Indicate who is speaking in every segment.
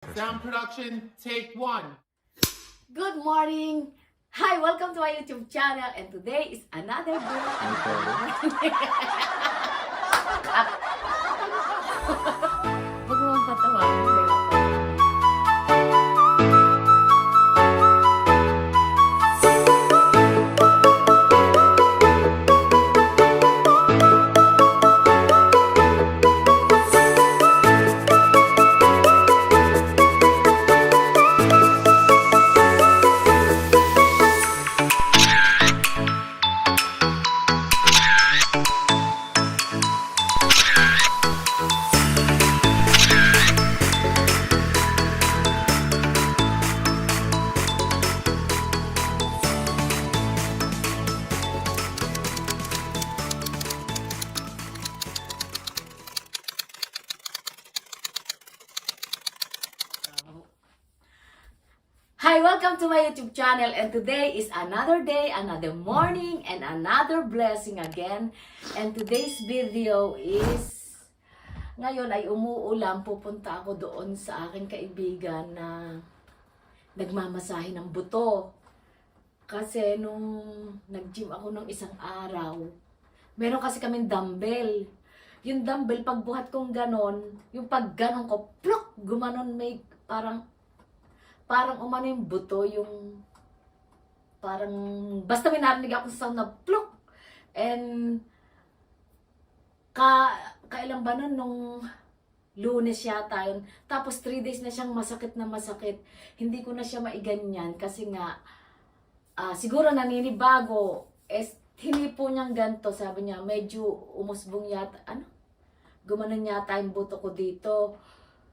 Speaker 1: Sound production, take one.
Speaker 2: Good morning! Hi! Welcome to my YouTube channel and today is another day. Huwag mo magpatawa. Hi! Welcome to my YouTube channel and today is another day, another morning, and another blessing again. And today's video is, ngayon ay umuulan, pupunta ako doon sa aking kaibigan na nagmamasahe ng buto. Kasi nung nag-gym ako nung isang araw, meron kasi kaming dumbbell. Yung dumbbell, pagbuhat kong ganon, yung pagganon ko, plok, gumanon may parang umano yung buto, yung parang, basta may narinig ako sa sound na pluk. And, kailan ba nun, nung Lunes yata yun. Tapos 3 days na siyang masakit na masakit. Hindi ko na siya maiganyan kasi nga, siguro naninibago. Hinipo niyang ganito, sabi niya, medyo umusbong yata, gumanon yata yung buto ko dito.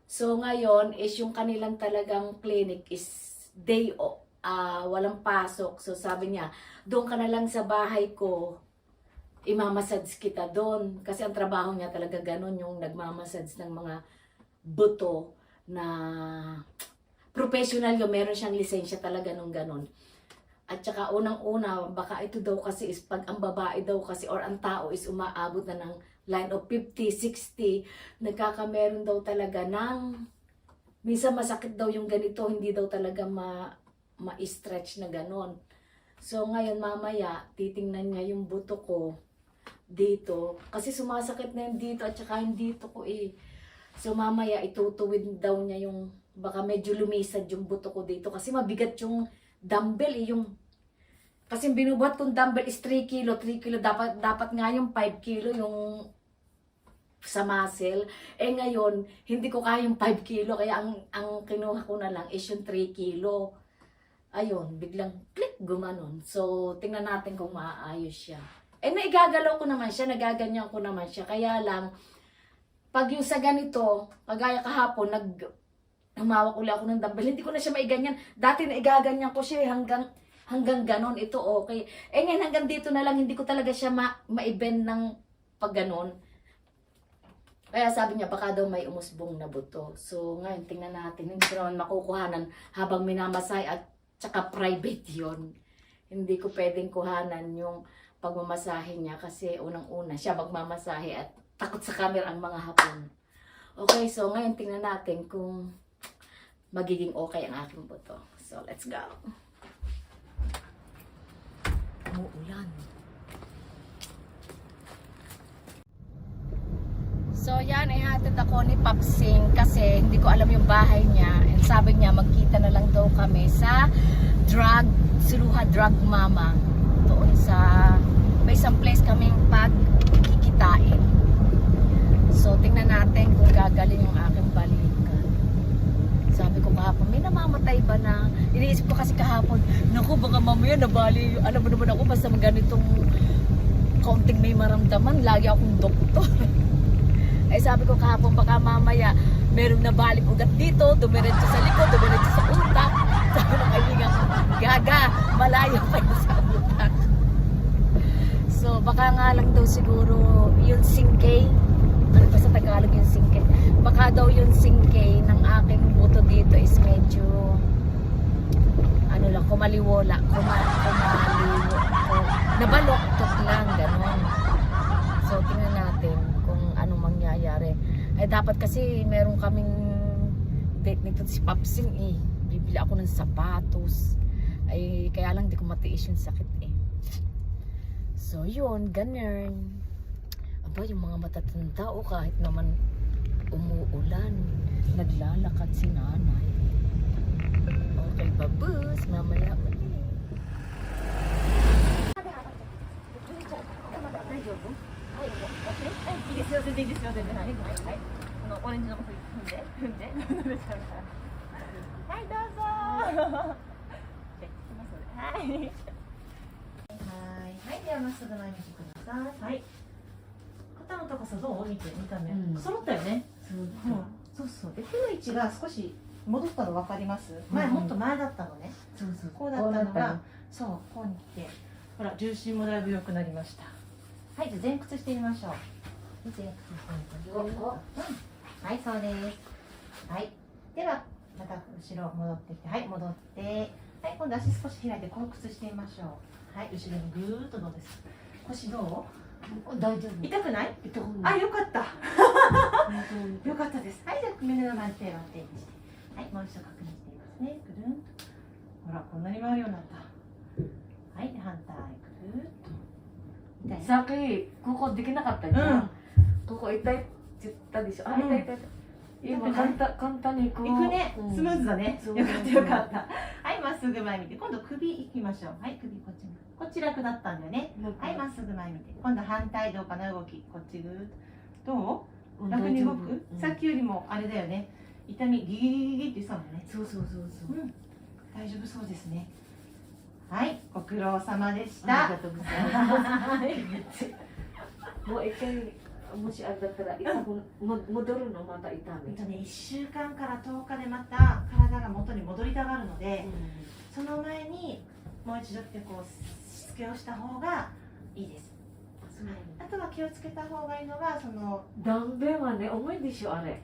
Speaker 2: So ngayon is yung kanilang talagang clinic is walang pasok. So sabi niya, doon ka na lang sa bahay ko, imamassage kita doon. Kasi ang trabaho niya talaga ganun, yung nagmamassage ng mga buto na professional yun. Meron siyang lisensya talaga nung ganun. At saka unang-una, baka ito daw kasi is pag ang babae daw kasi or ang tao is umaabot na ng line of 50, 60, nagkakameron daw talaga ng, minsan masakit daw yung ganito, hindi daw talaga ma-stretch na ganon. So ngayon mamaya, titingnan niya yung buto ko dito, kasi sumasakit na yung dito at saka yung dito ko eh. So mamaya itutuwid daw niya yung, baka medyo lumisad yung buto ko dito, kasi mabigat yung dumbbell eh, kasi binubuhat kong dumbbell is 3 kilo, dapat nga yung 5 kilo yung sa muscle. Ngayon, hindi ko kaya yung 5 kilo, kaya ang kinuha ko na lang is yung 3 kilo. Ayun, biglang click, gumanon. So, tingnan natin kung maaayos siya. Naigagalaw ko naman siya, nagaganyan ko naman siya. Kaya lang, pag yung sa ganito, kagaya kahapon, humawak uli ako ng dumbbell, hindi ko na siya maiganyan. Dati naigaganyan ko siya hanggang ganon, ito okay. Ngayon hanggang dito na lang, hindi ko talaga siya ma-bend ng pag ganon. Kaya sabi niya, baka daw may umusbong na buto. So ngayon, tingnan natin. Hindi ko naman makukuhanan habang minamasay at saka private yon. Hindi ko pwedeng kuhanan yung pagmamasahe niya kasi unang-una siya magmamasahe at takot sa camera ang mga hapon. Okay, so ngayon tingnan natin kung magiging okay ang aking buto. So let's go. Umuulan. So yan, ihatid ako ni Papsing kasi hindi ko alam yung bahay niya. And sabi niya, magkita na lang daw kami sa Siluha Drug Mama. Doon sa, may isang place kaming pagkikitain. So tingnan natin kung gagaling yung aking balikan. Sabi ko kahapon, may namamatay ba na? Iniisip ko kasi kahapon, naku baka mamaya nabali. Alam mo naman ako, basta ganitong kaunting may maramdaman, lagi akong doktor. Sabi ko kahapon, baka mamaya merong nabalik ugat dito, dumiretso sa likod, dumiretso sa utak. Sabi ng kaibigan ko, gaga, malayo pa yun sa utak. So baka nga lang daw siguro yung singkay, ano pa sa Tagalog yung singkay, baka daw yung singkay ng aking buto dito is medyo kumaliwola, nabaloktot lang, gano'n. So tingnan natin kung ano mangyayari. Dapat kasi meron kaming nag-date nito si Papsing eh. Bibili ako ng sapatos. Ay, kaya lang di ko matiis yung sakit eh. So yun, ganun. Aba, yung mga matatanda o kahit naman umuulan, naglalakad si nanay. Okay, babus, mamaya ulit. いいですよ、全然いいですよ、全然。はい、はい、はい。オレンジの踏んで、踏んで。はい、どうぞ。はい。はい、ではまっすぐ前見てください。はい。肩の高さどう？見た目。揃ったよね。そうそう。で、手の位置が少し戻ったの分かります？前もっと前だったのね。そうそう。こうだったのが、そう、こうに来て、ほら重心もだいぶ良くなりました。はい、じゃあ前屈してみましょう。前屈してみましょう。はい、そうです。はい。ではまた後ろ戻ってきて、はい、戻って、はい、今度足少し開いて後屈してみましょう。はい、後ろにぐーっとどうです？腰どう？大丈夫。痛くない？痛くない。あ、よかった。よかったです。はい、じゃあ胸の前手を当てにして、はい、もう一度確認していますね。ぐるんと。ほら、こんなに回るようになった。はい、反対ぐるっと。さっきここできなかったじゃん。ここ痛いって言ったでしょ。あ、痛い痛い。今簡単にこう。いくね。スムーズだね。よかったよかった。はい、まっすぐ前見て。今度首いきましょう。はい、首こっち。こっち楽だったんだよね。はい、まっすぐ前見て。今度反対どうかな動き。こっちぐーっと。どう？楽に動く？さっきよりもあれだよね。痛みギギギギギって言ってたもんね。そうそうそうそう。大丈夫そうですね。はい、ご苦労様でした。ありがとうございます。もう一回、もしあれだったら、戻るのまた痛み。1週間から10日でまた体が元に戻りたがるので、その前にもう一度ってこうしつけをした方がいいです。あとは気をつけた方がいいのが、そのダンベルはね、重いでしょあれ。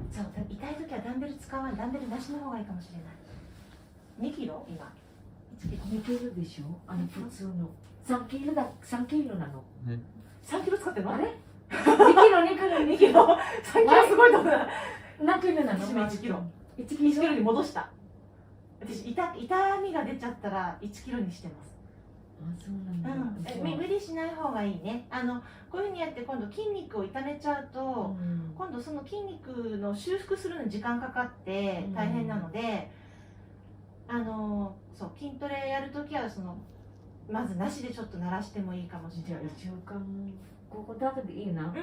Speaker 2: そう、痛い時はダンベル使わない、ダンベルなしの方がいいかもしれない。2キロ今。2キロでしょあの普通の3キロなの。3キロ使ってるの？あれ2キロ3キロすごいと思う。何キロなの？私も1キロに戻した。私痛みが出ちゃったら1キロにしてます。あ、そうなんだ。無理しない方がいいね。こういうふうにやって今度筋肉を痛めちゃうと、今度その筋肉の修復するのに時間かかって大変なので、そう筋トレやるときはまずなしでちょっと鳴らしてもいいかもしれない。1週間ここだけでいいな。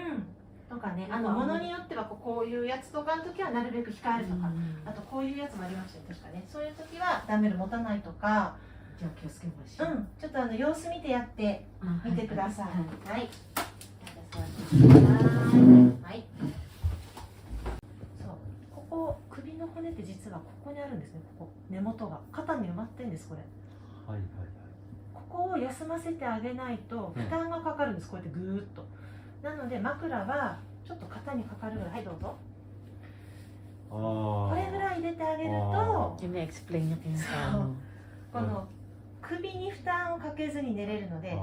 Speaker 2: とかね、ものによってはこういうやつとかのときはなるべく控えるとか、あとこういうやつもありましたよ確かね。そういうときはダンベル持たないとか。じゃあ気をつけましょう。ちょっと様子見てやってみてください。はい。はい。ここ首の骨って実はここにあるんですね。ここ根元が肩に埋まってるんですこれ。はいはいはい。ここを休ませてあげないと負担がかかるんです。こうやってぐーっと。なので枕はちょっと肩にかかるぐらい。はいどうぞ。これぐらい入れてあげると。この首に負担をかけずに寝れるので、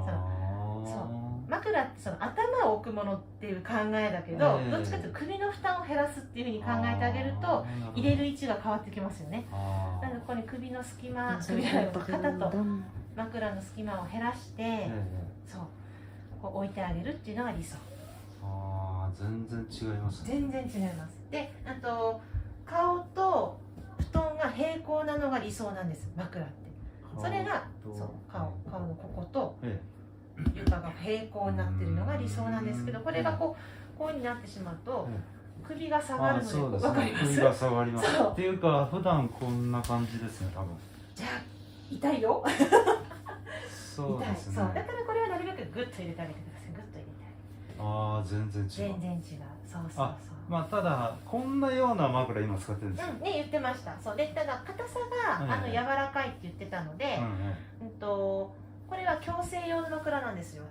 Speaker 2: 枕って頭を置くものっていう考えだけど、どっちかというと首の負担を減らすっていうふうに考えてあげると入れる位置が変わってきますよね。なのでここに首の隙間、肩と枕の隙間を減らして、そうこう置いてあげるっていうのが理想。
Speaker 3: 全然違いますね。
Speaker 2: 全然違います。で、あと顔と布団が平行なのが理想なんです、枕って。それがそう顔のここと床が平行になってるのが理想なんですけど、これがこういうふうになってしまうと首が下がるので、わかります？
Speaker 3: 首が下がります。っていうか普段こんな感じですね多分。
Speaker 2: じゃあ痛いよ。
Speaker 3: そうですね。
Speaker 2: そうだからこれはなるべくグッと入れてあげてください。グッと入れて
Speaker 3: ああ全然違う。
Speaker 2: 全然違う。そうそうそう。
Speaker 3: まあただこんなような枕今使ってるんですよ。
Speaker 2: ね言ってました。そうでただ硬さが柔らかいって言ってたので、これは矯正用の枕なんですよ。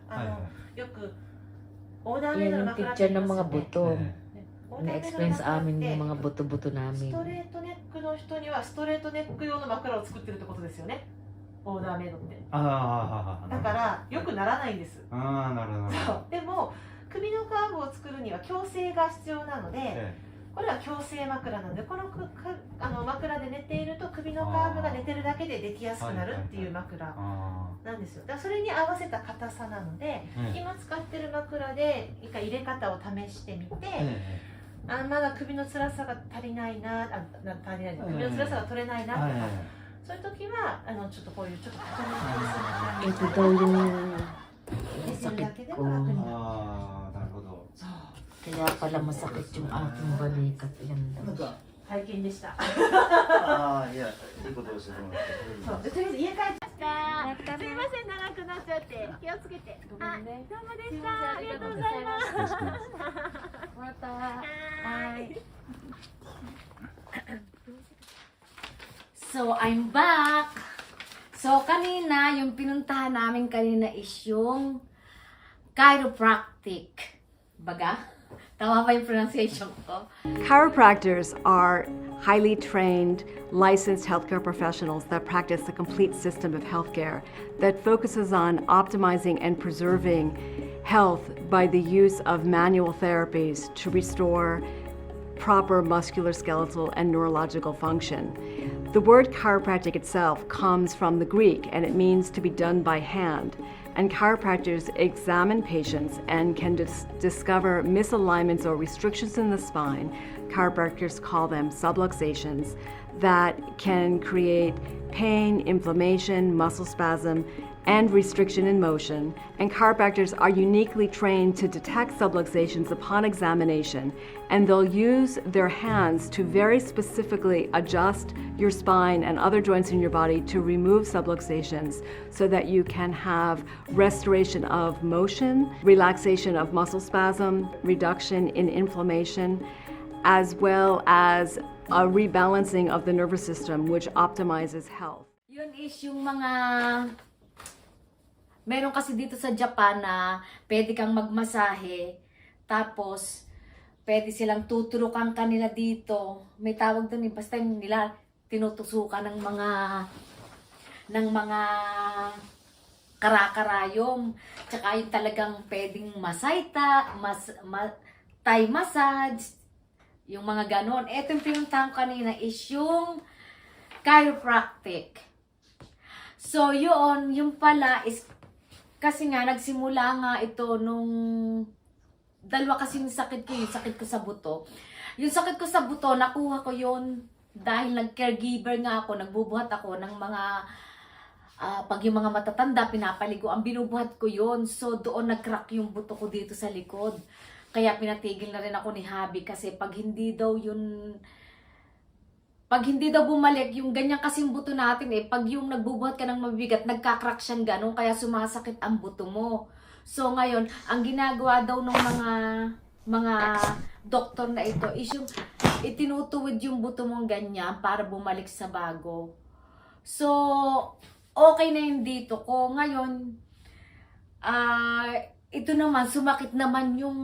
Speaker 2: よくオーダーメイドの枕って言いますよね。Na-explain sa amin yung mga buto-buto namin。ストレートネックの人にはストレートネック用の枕を作ってるってことですよね。オーダーメイドって。だからよくならないんです。なるほど。でも首のカーブを作るには矯正が必要なので、
Speaker 4: これは矯正枕なので、この枕で寝ていると首のカーブが寝てるだけでできやすくなるっていう枕
Speaker 3: あ
Speaker 4: なんですよ。だからそれに合わせた硬さなので、今使ってる枕で一回入れ方を試してみて、まだ首の辛さが足りないな、足りない、首の辛さが取れないなとか、そういう時はちょっとこういうちょっと硬めの
Speaker 2: Ito daw yung
Speaker 4: 寝てるだけ
Speaker 2: sakit
Speaker 4: で
Speaker 2: ko.
Speaker 4: も楽になる。
Speaker 3: あー、なるほど。
Speaker 4: そう
Speaker 2: Kaya pala masakit yung aking balikat. Yan
Speaker 5: なん
Speaker 2: daw.
Speaker 5: か、
Speaker 4: 体験でした。
Speaker 5: ああ、いや、いいことを教えてもらって。
Speaker 4: そうでとりあえず家帰ってすみません、長くなっちゃって気をつけて。
Speaker 2: ごめんね。
Speaker 4: どうもでした。ありがとうございます。
Speaker 2: また。
Speaker 4: はい。
Speaker 2: So, I'm back! So, kanina, yung pinuntahan namin kanina is yung chiropractic. Baga? Tama ba yung pronunciation ko?
Speaker 6: Chiropractors are highly trained, licensed healthcare professionals that practice a complete system of healthcare that focuses on optimizing and preserving health by the use of manual therapies to restore proper musculoskeletal and neurological function. The word chiropractic itself comes from the Greek and it means to be done by hand. And chiropractors examine patients and can discover misalignments or restrictions in the spine. Chiropractors call them subluxations that can create pain, inflammation, muscle spasm, and restriction in motion. And chiropractors are uniquely trained to detect subluxations upon examination, and they'll use their hands to very specifically adjust your spine and other joints in your body to remove subluxations so that you can have restoration of motion, relaxation of muscle spasm, reduction in inflammation, as well as a rebalancing of the nervous system, which optimizes health.
Speaker 2: Yun is yung mga... Meron kasi dito sa Japan na pwede kang magmasahe, tapos pwede silang tuturukan kanila dito. May tawag doon eh, basta yung nila tinutusukan ng mga karakarayom. Tsaka yung talagang pwedeng Thai massage, yung mga ganon. Ito yung pinuntahan ko kanina is yung chiropractic. So yun, yung pala is kasi nga nagsimula nga ito nung dalawa kasi yung sakit ko, yung sakit ko sa buto. Yung sakit ko sa buto, nakuha ko yun dahil nag-caregiver nga ako, nagbubuhat ako ng mga pag yung mga matatanda, pinapaligo, ang binubuhat ko yun. So doon nag-crack yung buto ko dito sa likod. Kaya pinatigil na rin ako ni Habi kasi pag hindi daw bumalik yung ganyan kasing buto natin pag yung nagbubuhat ka ng mabigat, nagka-crack siyang ganun, kaya sumasakit ang buto mo. So ngayon, ang ginagawa daw ng mga doktor na ito is yung itinutuwid yung buto mong ganyan para bumalik sa bago. So, okay na yun dito ko. Ngayon, ito naman, sumakit naman yung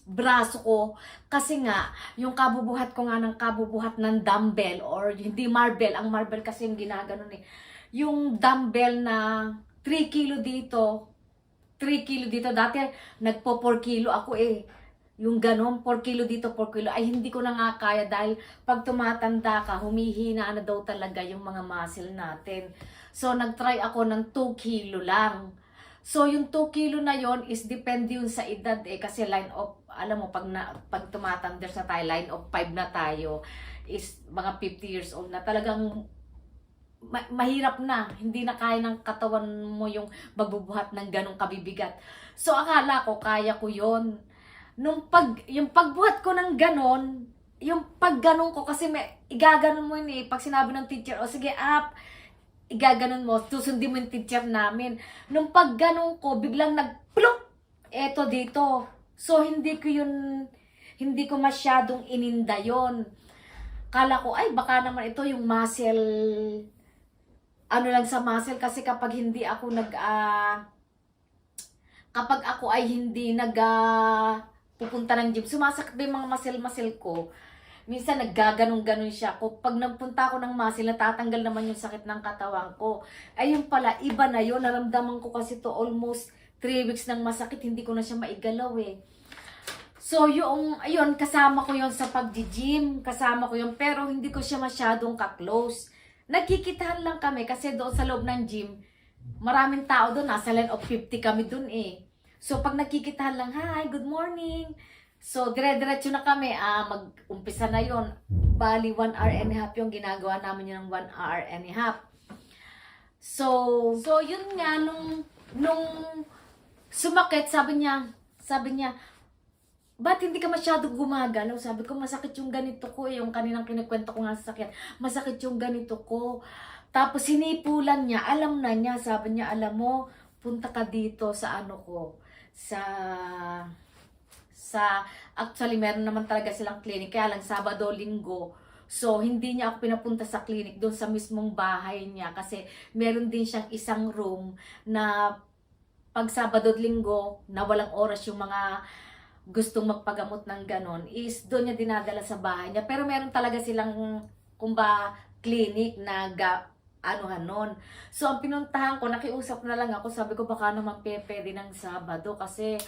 Speaker 2: braso ko kasi nga yung kabubuhat ko nga ng kabubuhat ng dumbbell or hindi marble, ang marble kasi yung ginaganon yung dumbbell na 3 kilo dito dati nagpo 4 kilo ako yung ganon 4 kilo dito 4 kilo ay hindi ko na nga kaya dahil pag tumatanda ka humihina na daw talaga yung mga muscle natin. So nagtry ako ng 2 kilo lang. So, yung 2 kilo na yon is depende yun sa edad kasi line of, alam mo, pag tumatanda na tayo, line of 5 na tayo, is mga 50 years old na talagang mahirap na. Hindi na kaya ng katawan mo yung magbubuhat ng ganong kabibigat. So, akala ko, kaya ko yon. Yung pagbuhat ko ng ganon, yung pagganon ko, kasi igaganon mo yun pag sinabi ng teacher, o sige, up, igaganon mo, susundin mo yung teacher namin. Nung pagganon ko, biglang nagplop! Eto dito. So, hindi ko masyadong ininda yon. Kala ko, ay, baka naman ito yung muscle, ano lang sa muscle, kasi kapag ako ay hindi pupunta ng gym, sumasakit ba yung mga muscle ko. Minsan naggaganon-ganon siya. Pag nagpunta ako ng muscle, natatanggal naman yung sakit ng katawan ko. Ayun pala, iba na yun. Naramdaman ko kasi to almost 3 weeks ng masakit. Hindi ko na siya maigalaw So, ayun, kasama ko yon sa pag-gym, kasama ko yon pero hindi ko siya masyadong ka-close. Nagkikitahan lang kami kasi doon sa loob ng gym, maraming tao doon, nasa line of 50 kami doon eh. So, pag nagkikitahan lang, hi, good morning. So, dire-diretso na kami, mag-umpisa na yon. Bali, 1 hour and a half yung ginagawa namin yun ng 1 hour and a half. So yun nga, nung sumakit, sabi niya, ba't hindi ka masyado gumagalaw? Sabi ko, masakit yung ganito ko, yung kaninang kinikwento ko nga sa sakit, masakit yung ganito ko. Tapos sinipulan niya, alam na niya, sabi niya, alam mo, punta ka dito sa ano ko, actually meron naman talaga silang clinic, kaya lang Sabado, Linggo. So, hindi niya ako pinapunta sa clinic doon sa mismong bahay niya kasi meron din siyang isang room na pag Sabado at Linggo na walang oras yung mga gustong magpagamot ng ganon is doon niya dinadala sa bahay niya. Pero meron talaga silang clinic na nun. So, ang pinuntahan ko, nakiusap na lang ako, sabi ko baka naman pwede ng Sabado kasi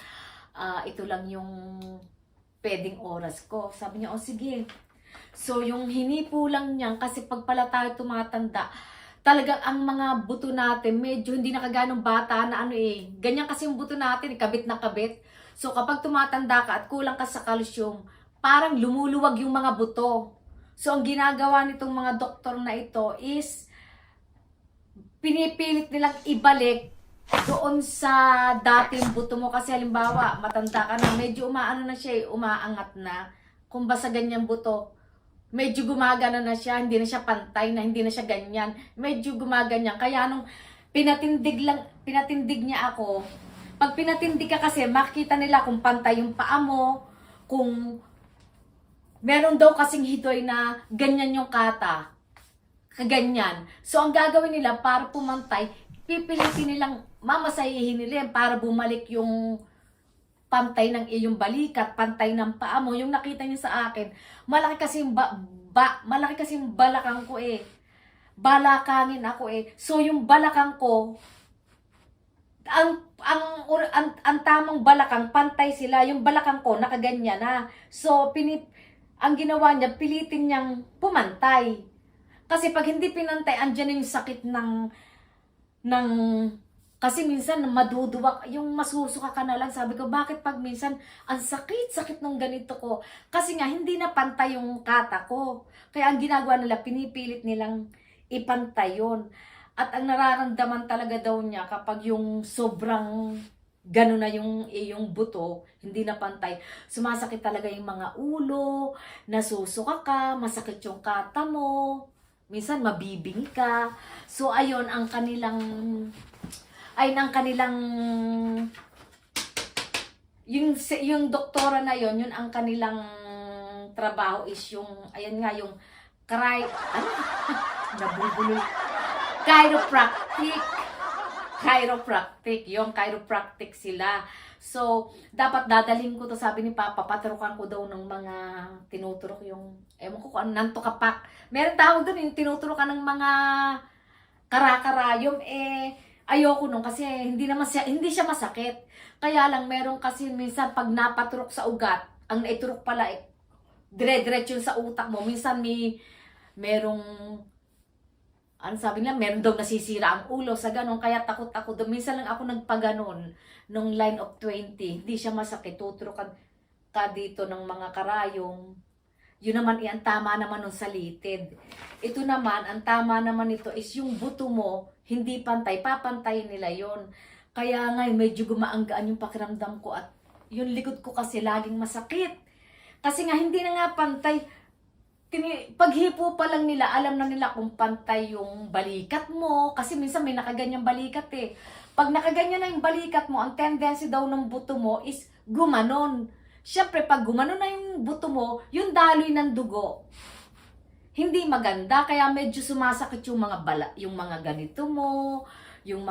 Speaker 2: ito lang yung pwedeng oras ko. Sabi niya, sige. So, yung hinipo lang niyan, kasi pag pala tayo tumatanda, talagang ang mga buto natin, medyo hindi na kaganong bata na ganyan kasi yung buto natin, kabit na kabit. So, kapag tumatanda ka at kulang ka sa calcium, parang lumuluwag yung mga buto. So, ang ginagawa nitong mga doktor na ito is, pinipilit nilang ibalik doon sa dating buto mo. Kasi halimbawa, matanda ka na, medyo umaano na siya, umaangat na. Kung basta ganyan buto, medyo gumagana na siya, hindi na siya pantay, na hindi na siya ganyan. Medyo gumaganyan. Kaya nung pinatindig niya ako, pag pinatindig ka kasi, makita nila kung pantay yung paa mo, kung meron daw kasing hitoy na ganyan yung kata. Kaganyan. So, ang gagawin nila para pumantay, pipilitin nilang mamasahihin nila yan para bumalik yung pantay ng iyong balikat, pantay ng paa mo. Yung nakita niyo sa akin, malaki kasi yung balakang ko eh. Balakangin ako eh. So yung balakang ko, ang tamang balakang, pantay sila. Yung balakang ko, nakaganyan na. So ang ginawa niya, pilitin niyang pumantay. Kasi pag hindi pinantay, andyan yung sakit ng kasi minsan maduduwak, yung masusuka ka na lang. Sabi ko, bakit pag minsan ang sakit nung ganito ko? Kasi nga, hindi na pantay yung kata ko. Kaya ang ginagawa nila, pinipilit nilang ipantay yun. At ang nararamdaman talaga daw niya kapag yung sobrang gano'n na yung buto, hindi na pantay, sumasakit talaga yung mga ulo, nasusuka ka, masakit yung kata mo, minsan mabibingi ka. So, ayun, ang kanilang yung doktora na yun ang kanilang trabaho is yung chiropractic sila. So, dapat dadalhin ko to, sabi ni Papa, paturukan ko daw ng mga tinuturok yung, ewan ko kung nantokapak. Meron tawag doon yung tinuturokan ng mga karakarayom ayoko nung kasi hindi siya masakit. Kaya lang meron kasi minsan pag napaturok sa ugat, ang naiturok pala dire-diretso yun sa utak mo. Minsan merong sabi nila, meron daw nasisira ang ulo sa ganon, kaya takot ako doon. Minsan lang ako nagpaganon nung line of 20, hindi siya masakit, tuturokan ka dito ng mga karayong. Yun naman, ang tama naman nung salitid. Ito naman, ang tama naman ito is yung buto mo, hindi pantay, papantayin nila yon. Kaya nga, medyo gumaanggaan yung pakiramdam ko at yung likod ko kasi laging masakit. Kasi nga, hindi na nga pantay. Paghipo pa lang nila, alam na nila kung pantay yung balikat mo. Kasi minsan may nakaganyang balikat eh. Pag nakaganyan na yung balikat mo, ang tendency daw ng buto mo is gumanon. Siyempre, pag gumano na yung buto mo, yung daloy ng dugo, hindi maganda. Kaya medyo sumasakit yung mga ganito mo, yung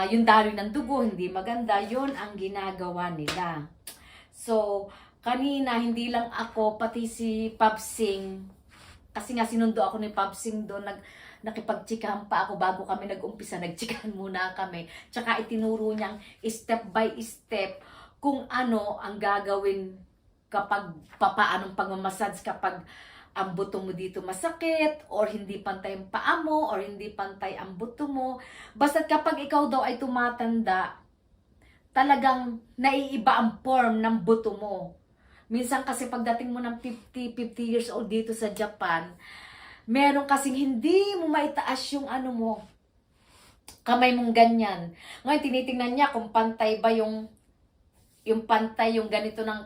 Speaker 2: yung daloy ng dugo, hindi maganda. Yun ang ginagawa nila. So, kanina, hindi lang ako, pati si Papsing, kasi nga sinundo ako ni Papsing doon, nakipagtsikahan pa ako bago kami nag-umpisa, nagtsikahan muna kami. Tsaka itinuro niyang step by step kung ano ang gagawin kapag papaanong pagmamassage kapag ang buto mo dito masakit or hindi pantay ang paa mo or hindi pantay ang buto mo. Basta kapag ikaw daw ay tumatanda, talagang naiiba ang form ng buto mo. Minsan kasi pagdating mo ng 50 years old dito sa Japan, meron kasing hindi mo maitaas yung ano mo, kamay mong ganyan. Ngayon tinitingnan niya kung pantay ba yung pantay yung ganito ng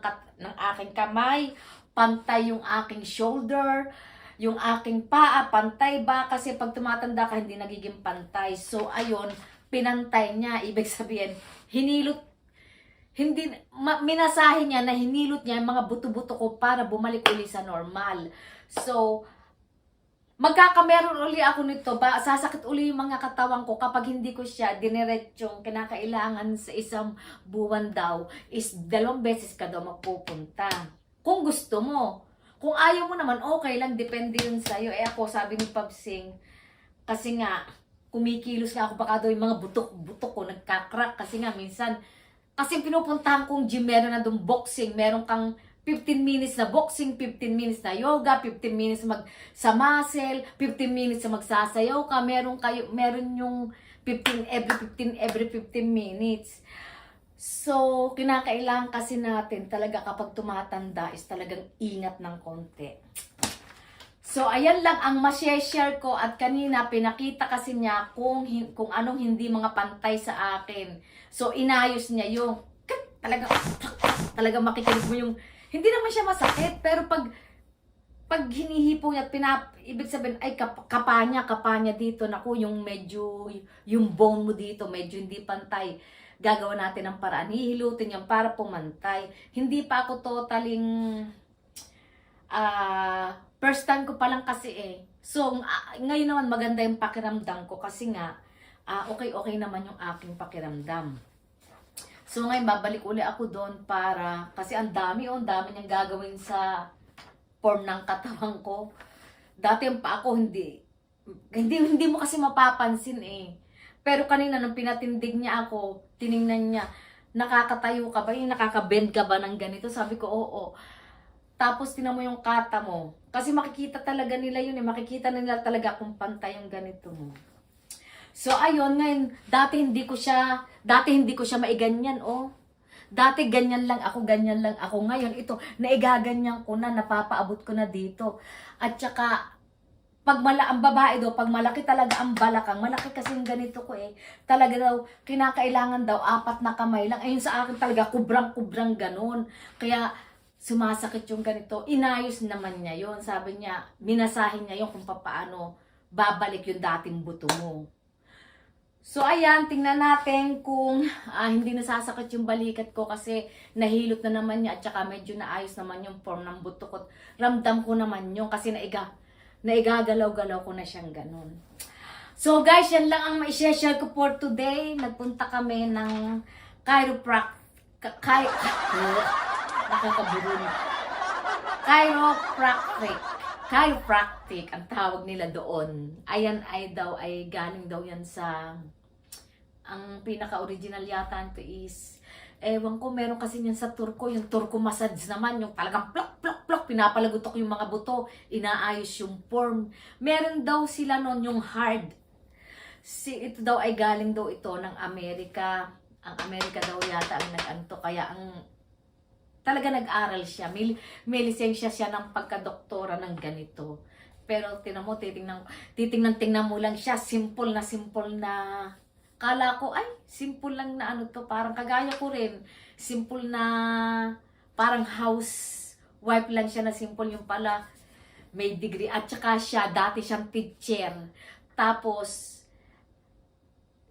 Speaker 2: aking kamay, pantay yung aking shoulder, yung aking paa, pantay ba? Kasi pag tumatanda ka, hindi nagiging pantay. So, ayun, pinantay niya. Ibig sabihin, minasahe niya na hinilot niya yung mga buto-buto ko para bumalik uli sa normal. So, magkakameron uli ako nito, sasakit uli yung mga katawan ko kapag hindi ko siya diniretsyong kinakailangan sa isang buwan daw is 2 beses ka daw magpupunta. Kung gusto mo. Kung ayaw mo naman, okay lang, depende yun sa'yo. Ako, sabi ni Pabsing, kasi nga, kumikilos nga ako, baka daw yung mga butok ko, nagkakrak, kasi nga, minsan, kasi pinupuntahan kong gym, meron na doon boxing, meron kang 15 minutes na boxing, 15 minutes na yoga, 15 minutes sa muscle, 15 minutes na magsasayaw ka, meron yung 15 every 15 minutes. So, kinakailangan kasi natin talaga kapag tumatanda is talagang ingat ng konti. So, ayan lang ang ma-share ko at kanina pinakita kasi niya kung anong hindi mga pantay sa akin. So, inayos niya yung talaga makikinig mo yung hindi naman siya masakit pero pag hinihipo niya at ibig sabihin ay kapa niya dito naku yung medyo yung bone mo dito medyo hindi pantay. Gagawa natin ng paraan. Hihilutin yan para pumantay. Hindi pa ako totaling first time ko pa lang kasi eh. So, ngayon naman maganda yung pakiramdam ko kasi nga okay naman yung aking pakiramdam. So, ngayon babalik uli ako doon para kasi ang dami niyang gagawin sa form ng katawan ko. Dati yung pa ako hindi mo kasi mapapansin eh. Pero kanina nung pinatindig niya ako, tiningnan niya, nakakatayo ka ba? Yung nakaka-bend ka ba ng ganito? Sabi ko, oo. Tapos tinan mo yung kata mo. Kasi makikita talaga nila yun eh. Makikita nila talaga kung pantay yung ganito mo. So ayun, ngayon, dati hindi ko siya maiganyan, oh. Dati ganyan lang ako. Ngayon ito, naigaganyan ko na, napapaabot ko na dito. At saka, pag ang babae daw, pag malaki talaga ang balakang, malaki kasi yung ganito ko eh, talaga daw, kinakailangan daw, 4 na kamay lang. Ayun sa akin talaga, kubrang ganun. Kaya, sumasakit yung ganito. Inayos naman niya yon. Sabi niya, minasahin niya yung kung paano babalik yung dating buto mo. So, ayan, tingnan natin kung hindi nasasakit yung balikat ko kasi nahilot na naman niya at saka medyo naayos naman yung form ng buto ko. Ramdam ko naman yung kasi naigagalaw-galaw ko na siyang ganun. So guys, yan lang ang ma-share ko for today. Nagpunta kami ng chiropractic ang tawag nila doon. Ayan ay galing daw yan sa ang pinaka-original yata nito is ewan ko, meron kasi yan sa Turko, yung Turko massage naman, yung talagang plok, pinapalagutok yung mga buto, inaayos yung form. Meron daw sila noon yung hard. Ito daw ay galing daw ito ng Amerika. Ang Amerika daw yata ang nag-anto, kaya talaga nag-aral siya. May lisensya siya ng pagkadoktora ng ganito. Pero tinan mo, titingnan mo lang siya, simple na kala ko, ay, simple lang na ano to, parang kagaya ko rin. Simple na, parang housewife lang siya na simple yung pala. May degree. At saka siya, dati siyang teacher. Tapos,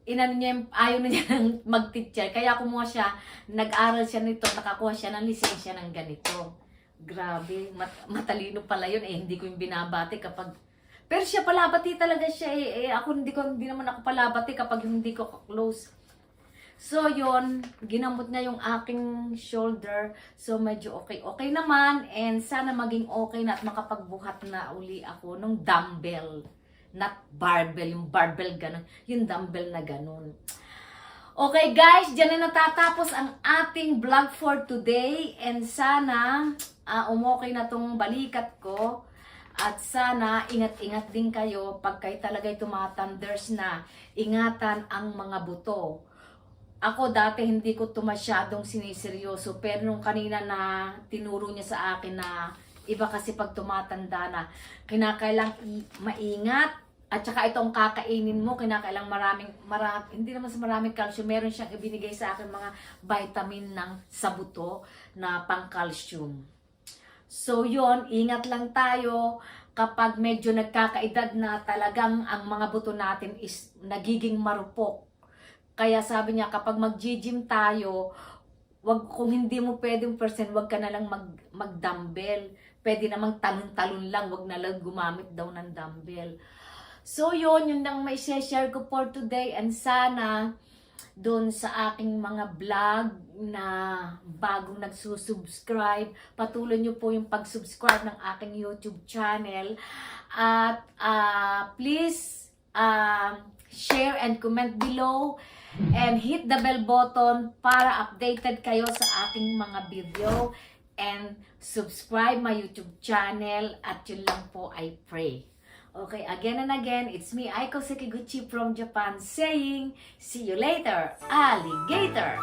Speaker 2: ayaw na niya mag-teacher. Kaya kumuha siya, nag-aral siya nito, nakakuha siya ng lisensya ng ganito. Grabe, matalino pala yun. Hindi ko yung binabati kapag pero siya palabati talaga siya ako hindi naman ako palabati kapag hindi ko close. So yon, ginamot niya yung aking shoulder. So medyo okay naman and sana maging okay na at makapagbuhat na uli ako ng dumbbell. Not barbell, yung barbell ganun, yung dumbbell na ganun. Okay guys, dyan na natatapos ang ating vlog for today. And sana umokay na tong balikat ko. At sana ingat-ingat din kayo pag kayo talaga'y tumatanders na. Ingatan ang mga buto. Ako dati hindi ko ito masyadong siniseryoso. Pero nung kanina na tinuro niya sa akin na iba kasi pag tumatanda na, kinakailang maingat. At saka itong kakainin mo, kinakailang hindi naman sa maraming calcium, meron siyang ibinigay sa akin mga vitamin ng sa buto na pang-calcium. So yon, ingat lang tayo kapag medyo nagkakaedad na talagang ang mga buto natin is nagiging marupok. Kaya sabi niya kapag mag-gym tayo, kung hindi mo pwedeng wag ka na lang mag-dumbbell. Pwede namang talon-talon lang, wag na lang gumamit daw ng dumbbell. So yun lang may share ko for today, and sana doon sa aking mga vlog na bagong nagsusubscribe, patuloy nyo po yung pag-subscribe ng aking YouTube channel at please share and comment below and hit the bell button para updated kayo sa aking mga video, and subscribe my YouTube channel, at yun lang po, I pray. Okay, again and again, it's me, Aiko Sekiguchi from Japan, saying, see you later, alligator!